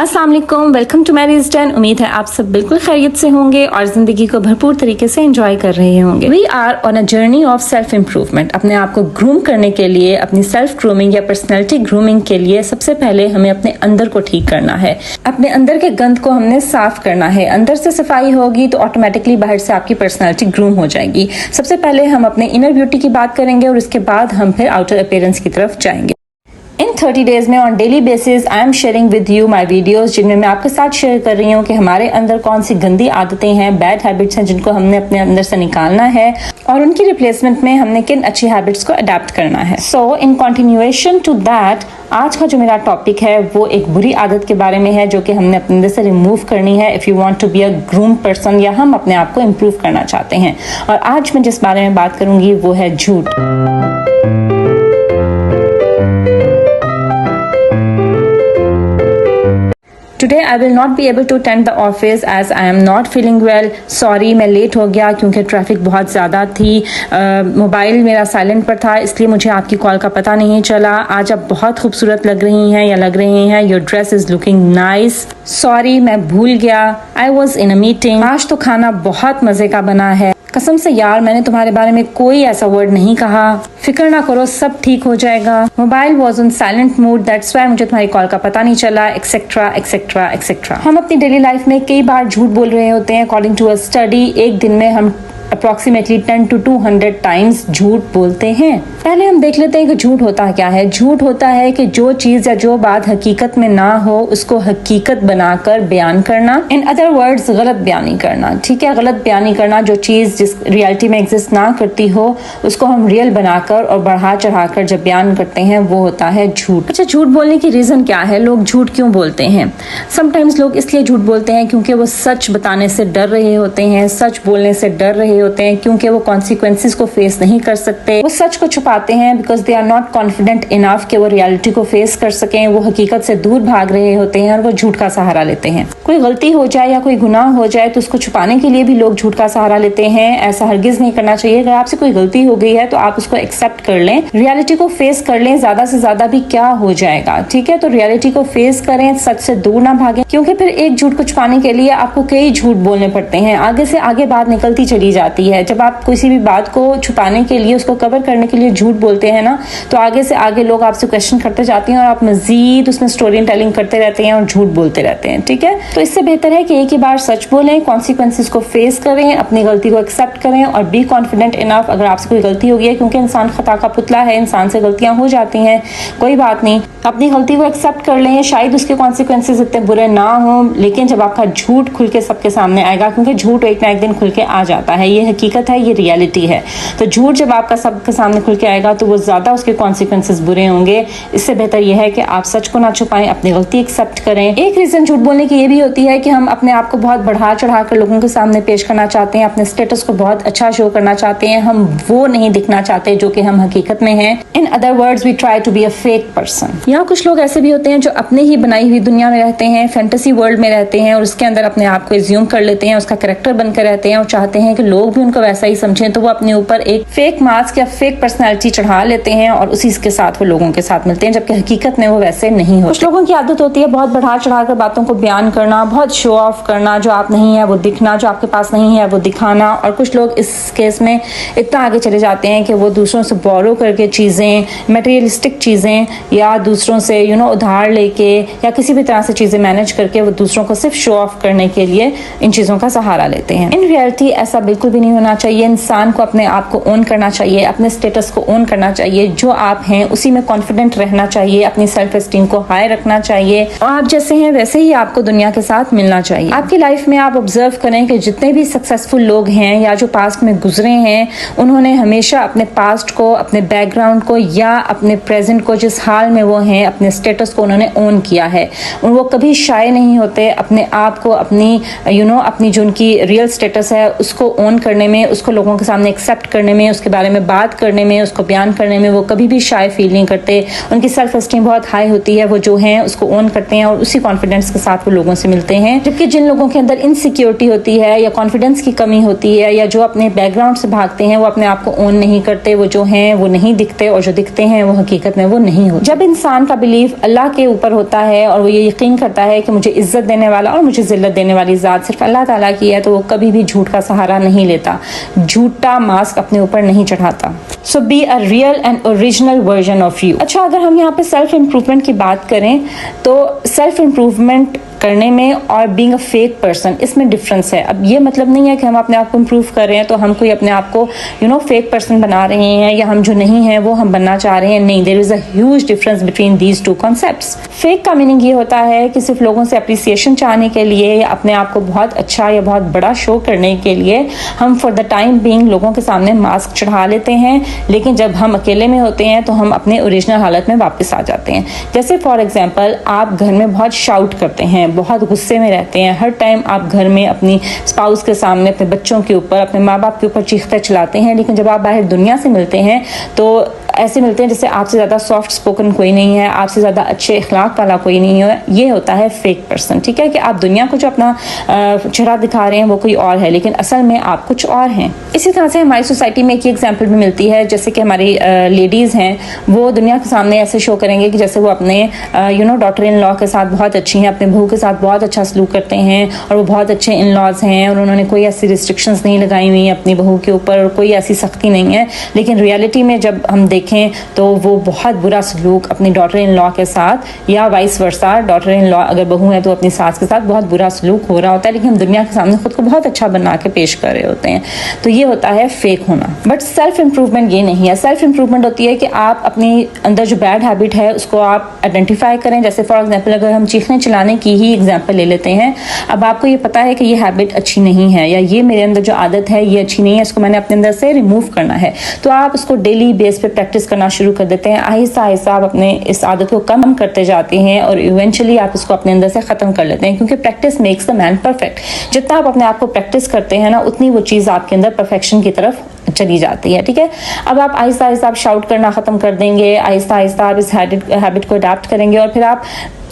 अस्सलाम वालेकुम, welcome to marriage done. उम्मीद है आप सब बिल्कुल खैरियत से होंगे और जिंदगी को भरपूर तरीके से एंजॉय कर रहे होंगे। We are on a journey of self improvement. अपने आप को ग्रूम करने के लिए, अपनी सेल्फ ग्रूमिंग या पर्सनैलिटी ग्रूमिंग के लिए सबसे पहले हमें अपने अंदर को ठीक करना है। अपने अंदर के गंद को हमने साफ करना है। अंदर से सफाई होगी तो ऑटोमेटिकली बाहर से आपकी पर्सनैलिटी ग्रूम हो जाएगी। सबसे पहले हम अपने इनर ब्यूटी की बात करेंगे और उसके बाद हम फिर आउटर अपीयरेंस की तरफ जाएंगे। इन 30 डेज में on daily basis I am sharing with you my videos, जिनमें मैं आपके साथ शेयर कर रही हूँ कि हमारे अंदर कौन सी गंदी आदतें हैं, बैड हैबिट्स हैं जिनको हमने अपने अंदर से निकालना है और उनकी रिप्लेसमेंट में हमने किन अच्छी हैबिट्स को अडेप्ट करना है। सो इन कंटिन्यूएशन टू दैट, आज का जो मेरा टॉपिक है वो एक बुरी आदत के बारे में है जो कि हमने अपने अंदर से रिमूव करनी है if you want to be a groom person, या हम अपने आप को इम्प्रूव करना चाहते हैं। और आज मैं जिस बारे में बात करूंगी वो है झूठ। Today I will not be able to attend the office as I am not feeling well. Sorry, मैं लेट हो गया क्योंकि ट्रैफिक बहुत ज़्यादा थी। मोबाइल मेरा साइलेंट पर था इसलिए मुझे आपकी कॉल का पता नहीं चला। आज आप बहुत खूबसूरत लग रही हैं या लग रहे हैं। Your dress is looking nice. Sorry, मैं भूल गया। I was in a meeting. आज तो खाना बहुत मज़े का बना है। कसम से यार, मैंने तुम्हारे बारे में कोई ऐसा वर्ड नहीं कहा। फिक्र ना करो, सब ठीक हो जाएगा। Mobile was on silent mode, that's why मुझे तुम्हारी कॉल का पता नहीं चला, एक्सेट्रा एक्सेट्रा एक्सेट्रा। हम अपनी डेली लाइफ में कई बार झूठ बोल रहे होते हैं। अकॉर्डिंग टू अ स्टडी, एक दिन में हम अप्रॉक्सीमेटली 10 to 200 टाइम्स झूठ बोलते हैं। पहले हम देख लेते हैं कि झूठ होता क्या है। झूठ होता है कि जो चीज या जो बात हकीकत में ना हो उसको हकीकत बनाकर बयान करना। इन अदर वर्ड्स, गलत बयानी करना। ठीक है, गलत बयानी करना। जो चीज जिस रियलिटी में एग्जिस्ट ना करती हो उसको हम रियल बनाकर और बढ़ा चढ़ाकर जब बयान करते हैं वो होता है झूठ। अच्छा, झूठ बोलने की रीजन क्या है? लोग झूठ क्यों बोलते हैं? समटाइम्स लोग इसलिए झूठ बोलते हैं क्योंकि वो सच बताने से डर रहे होते हैं, सच बोलने से डर रहे होते हैं क्योंकि वो कॉन्सिक्वेंसेस को फेस नहीं कर सकते। वो सच को छुपाते हैं because they are not confident enough कि वो रियलिटी को फेस कर सकें। वो हकीकत से दूर भाग रहे होते हैं और वो झूठ का सहारा लेते हैं। कोई गलती हो जाए या कोई गुनाह हो जाए तो उसको छुपाने के लिए भी लोग झूठ का सहारा लेते हैं। ऐसा हरगिज नहीं करना चाहिए। अगर आपसे कोई गलती हो गई है तो आप उसको एक्सेप्ट कर लें, रियलिटी को फेस कर लें। ज्यादा से ज्यादा भी क्या हो जाएगा, ठीक है? तो रियलिटी को फेस करें, सच से दूर ना भागें, क्योंकि फिर एक झूठ को छुपाने के लिए आपको कई झूठ बोलने पड़ते हैं। आगे से आगे बात निकलती चली जाती है। जब आप किसी भी बात को छुपाने के लिए, उसको कवर करने के लिए झूठ बोलते हैं ना, तो आगे से आगे लोग आपसे क्वेश्चन करते जाते हैं और आप मजीद उसमें स्टोरी टेलिंग करते रहते हैं और झूठ बोलते रहते हैं। ठीक है, तो इससे बेहतर है कि एक ही बार सच बोलें, कॉन्सिक्वेंसेस को फेस करें, अपनी गलती को एक्सेप्ट करें और बी कॉन्फिडेंट इनफ। अगर आपसे कोई गलती हो गई है, क्योंकि इंसान खता का पुतला है, इंसान से गलतियां हो जाती हैं, कोई बात नहीं, अपनी गलती को एक्सेप्ट कर लें। शायद उसके कॉन्सिक्वेंसेस इतने बुरे ना हो, लेकिन जब आपका झूठ खुल के सबके सामने आएगा, क्योंकि झूठ एक ना एक दिन खुल के आ जाता है, ये हकीकत है, ये रियलिटी है। तो झूठ जब आपका सबके सामने खुल के आएगा तो वो ज्यादा उसके कॉन्सिक्वेंसेस बुरे होंगे। इससे बेहतर यह है कि आप सच को ना छुपाएं, अपनी गलती एक्सेप्ट करें। एक रीजन झूठ बोलने की ये भी होती है कि हम अपने आप को बहुत बढ़ा चढ़ा कर लोगों के सामने पेश करना चाहते हैं, अपने स्टेटस को बहुत अच्छा शो करना चाहते हैं। हम वो नहीं दिखना चाहते जो कि हम हकीकत में हैं। In other words, we try to be a fake person. यहाँ कुछ लोग ऐसे भी होते हैं जो अपने ही बनाई हुई दुनिया में रहते हैं, फैंटेसी वर्ल्ड में रहते हैं और उसके अंदर अपने आप को एज्यूम कर लेते हैं, उसका कैरेक्टर बनकर रहते हैं और चाहते हैं कि लोग भी उनको वैसा ही समझें। तो वो अपने ऊपर एक फेक मास्क या फेक पर्सनालिटी चढ़ा लेते हैं और उसी के साथ वो लोगों के साथ मिलते हैं, जबकि हकीकत में वो वैसे नहीं होते। कुछ लोगों की आदत होती है बहुत बढ़ा चढ़ाकर बातों को बयान करना, बहुत शो ऑफ करना, जो आप नहीं है वो दिखना, जो आपके पास नहीं है वो दिखाना। और कुछ लोग इस केस में इतना आगे चले जाते हैं कि वो दूसरों से बोरो करके चीजें, मटेरियलिस्टिक चीजें या दूसरों से उधार लेके या किसी भी तरह से चीजें मैनेज करके वो दूसरों को सिर्फ शो ऑफ करने के लिए इन चीजों का सहारा लेते हैं। इन रियलिटी ऐसा बिल्कुल भी नहीं होना चाहिए। इंसान को अपने आप को ओन करना चाहिए, अपने स्टेटस को ओन करना चाहिए। जो आप हैं उसी में कॉन्फिडेंट रहना चाहिए, अपनी सेल्फ एस्टीम को हाई रखना चाहिए और आप जैसे हैं वैसे ही आपको दुनिया के साथ मिलना चाहिए। आपकी लाइफ में आप ऑब्जर्व करें कि जितने भी सक्सेसफुल लोग हैं या जो पास्ट में गुजरे हैं, उन्होंने हमेशा अपने पास्ट को, अपने बैकग्राउंड को या अपने प्रेजेंट को, जिस हाल में वो हैं, अपने स्टेटस को उन्होंने ओन किया है। वो कभी शाय नहीं होते अपने आप को, अपनी अपनी जो उनकी रियल स्टेटस है उसको ओन करने में, उसको लोगों के सामने एक्सेप्ट करने में, उसके बारे में बात करने में, उसको बयान करने में वो कभी भी शाय फील नहीं करते। उनकी सेल्फ एस्टीम बहुत हाई होती है, वो जो हैं उसको ओन करते हैं और उसी कॉन्फिडेंस के साथ वो लोगों से मिलते हैं। जबकि जिन लोगों के अंदर इनसिक्योरिटी होती है या कॉन्फिडेंस की कमी होती है या जो अपने बैकग्राउंड से भागते हैं, वो अपने आप को ओन नहीं करते, वो जो हैं वो नहीं दिखते और जो दिखते हैं वो हकीकत में वो नहीं होते। जब इंसान का बिलीव अल्लाह के ऊपर होता है और वो ये यकीन करता है कि मुझे इज्जत देने वाला और मुझे जिल्लत देने वाली ज़ात सिर्फ अल्लाह ताला की है, तो वो कभी भी झूठ का सहारा नहीं लेता, झूठा मास्क अपने ऊपर नहीं चढ़ाता। So be a real and original version of you. अच्छा, अगर हम यहाँ पे सेल्फ इम्प्रूवमेंट की बात करें तो सेल्फ इम्प्रूवमेंट करने में और बीइंग अ फेक पर्सन, इसमें डिफरेंस है। अब ये मतलब नहीं है कि हम अपने आप को इम्प्रूव कर रहे हैं तो हम कोई अपने आप को फेक पर्सन बना रहे हैं या हम जो नहीं हैं वो हम बनना चाह रहे हैं। नहीं, there is a huge difference between these two concepts. Fake का मीनिंग ये होता है कि सिर्फ लोगों से अप्रिसिएशन चाहने के लिए या अपने आप को बहुत अच्छा या बहुत बड़ा शो करने के लिए हम फॉर द टाइम बीइंग लोगों के सामने मास्क चढ़ा लेते हैं, लेकिन जब हम अकेले में होते हैं तो हम अपने ओरिजिनल हालत में वापस आ जाते हैं। जैसे फॉर एग्जाम्पल, आप घर में बहुत शाउट करते हैं, बहुत गुस्से में रहते हैं, हर टाइम आप घर में अपनी स्पाउस के सामने, अपने बच्चों के ऊपर, अपने माँ बाप के ऊपर चीखते चलाते हैं, लेकिन जब आप बाहर दुनिया से मिलते हैं तो ऐसे मिलते हैं जैसे आपसे ज़्यादा सॉफ्ट स्पोकन कोई नहीं है, आपसे ज़्यादा अच्छे अखलाक वाला कोई नहीं है। ये होता है फेक पर्सन। ठीक है कि आप दुनिया को जो अपना चेहरा दिखा रहे हैं वो कोई और है, लेकिन असल में आप कुछ और हैं। इसी तरह से हमारी सोसाइटी में एक एग्जाम्पल भी मिलती है, जैसे कि हमारी लेडीज़ हैं, वो दुनिया के सामने ऐसे शो करेंगे कि जैसे वो अपने डॉटर इन लॉ के साथ बहुत अच्छी हैं, अपने बहू के साथ बहुत अच्छा सलूक करते हैं और वो बहुत अच्छे इन लॉज हैं और उन्होंने कोई ऐसी रिस्ट्रिक्शंस नहीं लगाई हुई हैं अपनी बहू के ऊपर और कोई ऐसी सख्ती नहीं है। लेकिन रियलिटी में जब हम देखें तो वो बहुत बुरा सलूक अपनी डॉटर इन लॉ के साथ या vice versa, daughter in law अगर बहू है तो अपनी सास के साथ बहुत बुरा सलूक हो रहा होता है, लेकिन हम दुनिया के सामने खुद को बहुत अच्छा बना के पेश कर रहे होते हैं। तो ये होता है फेक होना। बट सेल्फ इंप्रूवमेंट ये नहीं है। सेल्फ इंप्रूवमेंट होती है कि आप अपनी अंदर जो बैड हैबिट है उसको आप आइडेंटिफाई करें। जैसे फॉर एग्जाम्पल, अगर हम चीखने चिल्लाने की ही एग्जाम्पल ले लेते हैं, अब आपको ये पता है कि ये हैबिट अच्छी नहीं है या ये मेरे अंदर जो आदत है ये अच्छी नहीं है, इसको मैंने अपने अंदर से रिमूव करना है, तो आप उसको डेली बेस पे प्रैक्टिस करना शुरू कर देते हैं। आहिस्ता आहिस्ता आप अपने इस आदत को कम करते जाते हैं और इवेंचुअली आप इसको अपने अंदर से ख़त्म कर लेते हैं, क्योंकि practice makes the man perfect. जितना आप अपने आप को प्रैक्टिस करते हैं ना, उतनी वो चीज़ आपके अंदर परफेक्शन की तरफ चली जाती है। ठीक है, अब आप आहिस्ता आहिस्ता आप शाउट करना ख़त्म कर देंगे, आहिस्ता आहिस्ता आप इस हैबिट को अडाप्ट करेंगे और फिर आप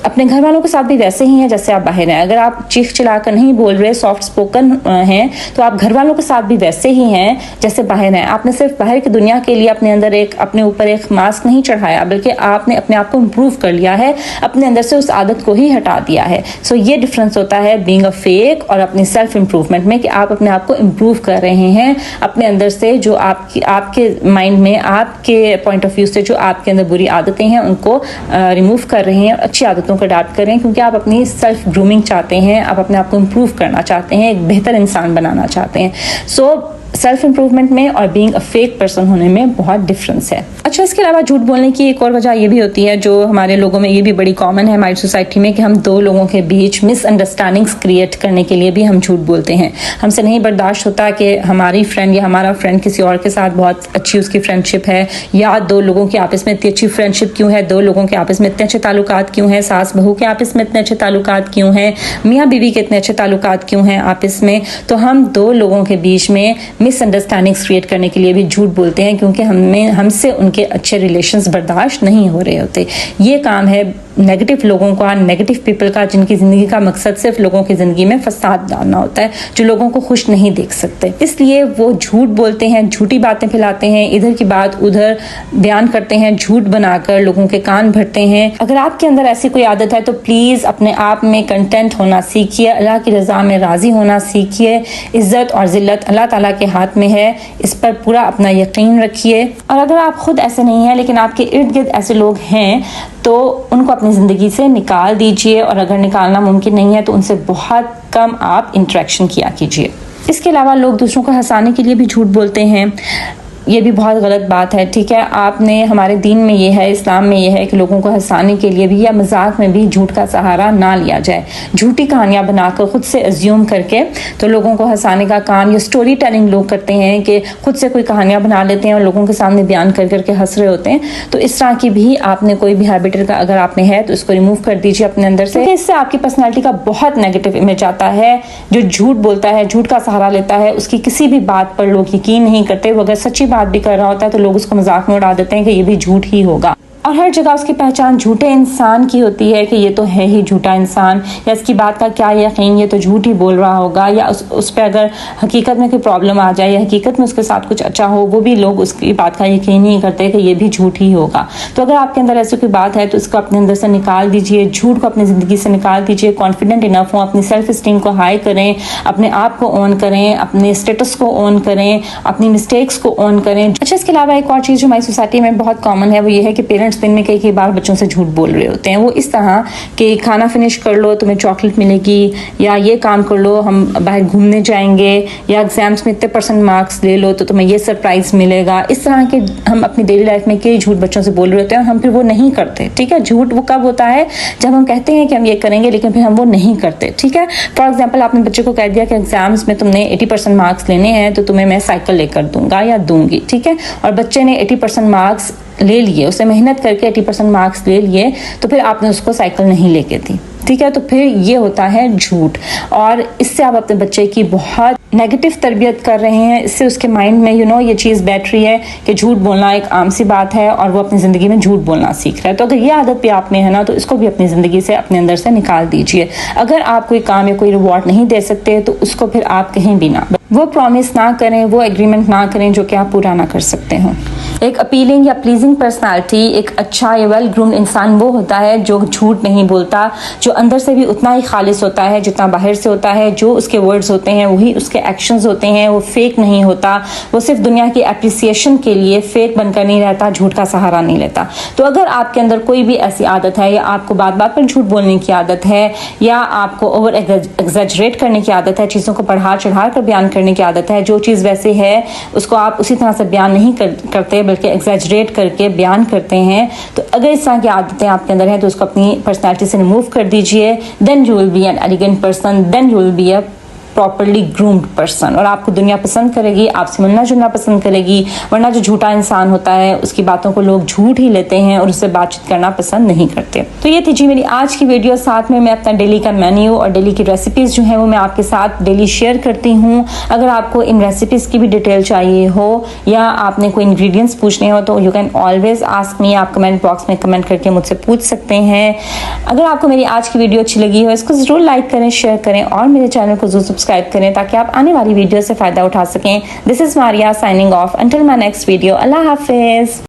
अपने घर वालों के साथ भी वैसे ही हैं जैसे आप बाहर हैं। अगर आप चीख चिल्लाकर नहीं बोल रहे, सॉफ्ट स्पोकन हैं, तो आप घर वालों के साथ भी वैसे ही हैं जैसे बाहर हैं। आपने सिर्फ बाहर की दुनिया के लिए अपने ऊपर एक मास्क नहीं चढ़ाया, बल्कि आपने अपने आप को इम्प्रूव कर लिया है, अपने अंदर से उस आदत को ही हटा दिया है। सो ये डिफरेंस होता है बीइंग अ फेक और अपनी सेल्फ इम्प्रूवमेंट में, कि आप अपने आप को इम्प्रूव कर रहे हैं अपने अंदर से, जो आपके माइंड में, आपके पॉइंट ऑफ व्यू से जो आपके अंदर बुरी आदतें हैं उनको रिमूव कर रहे हैं, अच्छी आदतों को अडॉप्ट करें, क्योंकि आप अपनी सेल्फ ग्रूमिंग चाहते हैं, आप अपने आप को इम्प्रूव करना चाहते हैं, एक बेहतर इंसान बनाना चाहते हैं। सो सेल्फ इंप्रूवमेंट में और बीइंग अ फेक पर्सन होने में बहुत डिफरेंस है। अच्छा, इसके अलावा झूठ बोलने की एक और वजह ये भी होती है, जो हमारे लोगों में ये भी बड़ी कॉमन है हमारी सोसाइटी में, कि हम दो लोगों के बीच मिसअंडरस्टैंडिंग्स क्रिएट करने के लिए भी हम झूठ बोलते हैं। हमसे नहीं बर्दाश्त होता कि हमारी फ्रेंड या हमारा फ्रेंड किसी और के साथ बहुत अच्छी उसकी फ्रेंडशिप है, या दो लोगों की आपस में इतनी अच्छी फ्रेंडशिप क्यों है, दो लोगों के आपस में इतने अच्छे ताल्लुकात क्यों हैं, सास बहू के आपस में इतने अच्छे ताल्लुकात क्यों हैं, मियाँ बीवी के इतने अच्छे ताल्लुकात क्यों हैं आपस में। तो हम दो लोगों के बीच में मिसअंडरस्टैंडिंग्स क्रिएट करने के लिए भी झूठ बोलते हैं, क्योंकि हमसे उनके अच्छे रिलेशंस बर्दाश्त नहीं हो रहे होते। ये काम है नेगेटिव लोगों का, नेगेटिव पीपल का, जिनकी ज़िंदगी का मकसद सिर्फ लोगों की ज़िंदगी में फसाद डालना होता है, जो लोगों को खुश नहीं देख सकते। इसलिए वो झूठ बोलते हैं, झूठी बातें फैलाते हैं, इधर की बात उधर बयान करते हैं, झूठ बनाकर लोगों के कान भरते हैं। अगर आपके अंदर ऐसी कोई आदत है तो प्लीज़ अपने आप में कंटेंट होना सीखिए, अल्लाह की रज़ा में राज़ी होना सीखिए। इज़्ज़त और ज़िल्लत अल्लाह ताला के हाथ में है, इस पर पूरा अपना यकीन रखिए। और अगर आप खुद ऐसे नहीं हैं लेकिन आपके इर्द गिर्द ऐसे लोग हैं, तो उनको अपनी ज़िंदगी से निकाल दीजिए, और अगर निकालना मुमकिन नहीं है तो उनसे बहुत कम आप इंटरेक्शन किया कीजिए। इसके अलावा लोग दूसरों को हंसाने के लिए भी झूठ बोलते हैं। ये भी बहुत गलत बात है, ठीक है। आपने हमारे दीन में ये है, इस्लाम में ये है कि लोगों को हंसाने के लिए भी या मजाक में भी झूठ का सहारा ना लिया जाए। झूठी कहानियाँ बनाकर खुद से अज्यूम करके तो लोगों को हंसाने का काम, या स्टोरी टेलिंग लोग करते हैं कि खुद से कोई कहानियाँ बना लेते हैं और लोगों के सामने बयान कर करके हंस रहे होते हैं। तो इस तरह की भी आपने कोई भी हैबिट का अगर आप में है तो इसको रिमूव कर दीजिए अपने अंदर से। इससे आपकी पर्सनैलिटी का बहुत नेगेटिव इमेज आता है। जो झूठ बोलता है, झूठ का सहारा लेता है, उसकी किसी भी बात पर लोग यकीन नहीं करते। वो अगर सच्ची बात भी कर रहा होता है तो लोग उसको मजाक में उड़ा देते हैं कि ये भी झूठ ही होगा। और हर जगह उसकी पहचान झूठे इंसान की होती है कि ये तो है ही झूठा इंसान, या इसकी बात का क्या यकीन, ये तो झूठ ही बोल रहा होगा। या उस पर अगर हकीकत में कोई प्रॉब्लम आ जाए या हकीकत में उसके साथ कुछ अच्छा हो, वो भी लोग उसकी बात का यकीन नहीं करते कि ये भी झूठ ही होगा। तो अगर आपके अंदर ऐसी कोई बात है तो इसको अपने अंदर से निकाल दीजिए, झूठ को अपनी ज़िंदगी से निकाल दीजिए। कॉन्फिडेंट इनफ हो, अपनी सेल्फ स्टीम को हाई करें, अपने आप को ऑन करें, अपने स्टेटस को ऑन करें, अपनी मिस्टेक्स को ऑन करें। अच्छा, इसके अलावा एक और चीज़ जो हमारी सोसाइटी में बहुत कॉमन है वो ये है कि पेरेंट्स दिन में कई बार बच्चों से झूठ बोल रहे होते हैं। वो इस तरह कि खाना फिनिश कर लो तुम्हें चॉकलेट मिलेगी, या ये काम कर लो हम बाहर घूमने जाएंगे, या एग्जाम्स में इतने % मार्क्स ले लो तो तुम्हें ये सरप्राइज मिलेगा। इस तरह के हम अपनी डेली लाइफ में कई झूठ बच्चों से बोल रहे होते हैं और हम फिर वो नहीं करते, ठीक है। झूठ वो कब होता है जब हम कहते हैं कि हम ये करेंगे लेकिन फिर हम वो नहीं करते, ठीक है। फॉर एग्जाम्पल, आपने बच्चे को कह दिया कि एग्जाम्स में तुमने 80% मार्क्स लेने हैं तो तुम्हें मैं साइकिल लेकर दूंगा या दूंगी, ठीक है। और बच्चे ने 80% मार्क्स ले लिए, उसे मेहनत करके 80% मार्क्स ले लिए, तो फिर आपने उसको साइकिल नहीं लेके दी, ठीक है। तो फिर ये होता है झूठ, और इससे आप अपने बच्चे की बहुत नेगेटिव तरबियत कर रहे हैं। इससे उसके माइंड में ये चीज़ बैठ रही है कि झूठ बोलना एक आम सी बात है और वो अपनी ज़िंदगी में झूठ बोलना सीख रहा है। तो अगर ये आदत भी आप में है ना, तो इसको भी अपनी ज़िंदगी से अपने अंदर से निकाल दीजिए। अगर आप कोई काम या कोई रिवॉर्ड नहीं दे सकते तो उसको फिर आप कहीं भी ना, वो प्रॉमिस ना करें, वो एग्रीमेंट ना करें जो कि आप पूरा ना कर सकते हो। एक अपीलिंग या प्लीजिंग पर्सनालिटी, एक अच्छा या वेल ग्रूम्ड इंसान वो होता है जो झूठ नहीं बोलता, जो अंदर से भी उतना ही खालिस होता है जितना बाहर से होता है। जो उसके वर्ड्स होते हैं वही उसके एक्शंस होते हैं। वो फेक नहीं होता, वो सिर्फ दुनिया की एप्रिसिएशन के लिए फेक बनकर नहीं रहता, झूठ का सहारा नहीं लेता। तो अगर आपके अंदर कोई भी ऐसी आदत है, या आपको बात बात पर झूठ बोलने की आदत है, या आपको ओवर एग्जैजरेट करने की आदत है, चीज़ों को बढ़ा चढ़ा कर बयान करने की आदत है, जो चीज़ वैसे है उसको आप उसी तरह से बयान नहीं करते बल्कि एग्जैजरेट करके बयान करते हैं, तो अगर इस तरह की आदतें आपके अंदर हैं तो उसको अपनी पर्सनैलिटी से रिमूव कर दीजिए। Then you will be an elegant person, then you will be a properly groomed person, और आपको दुनिया पसंद करेगी, आपसे मिलना जुलना पसंद करेगी। वरना जो झूठा इंसान होता है उसकी बातों को लोग झूठ ही लेते हैं और उससे बातचीत करना पसंद नहीं करते। तो ये थी जी मेरी आज की वीडियो। साथ में मैं अपना डेली का मेन्यू और डेली की रेसिपीज़ जो है वो मैं आपके साथ डेली शेयर करती हूँ। अगर आपको इन रेसिपीज़ की भी डिटेल चाहिए हो या आपने कोई इंग्रेडिएंट्स पूछने हो तो you can always ask me. आप कमेंट बॉक्स में कमेंट करके मुझसे पूछ सकते हैं। अगर आपको मेरी आज की वीडियो अच्छी लगी हो इसको ज़रूर लाइक करें, शेयर करें और मेरे चैनल को जरूर सब्सक्राइब करें ताकि आप आने वाली वीडियो से फायदा उठा सकें। This is Maria signing off. Until my next video, Allah Hafiz.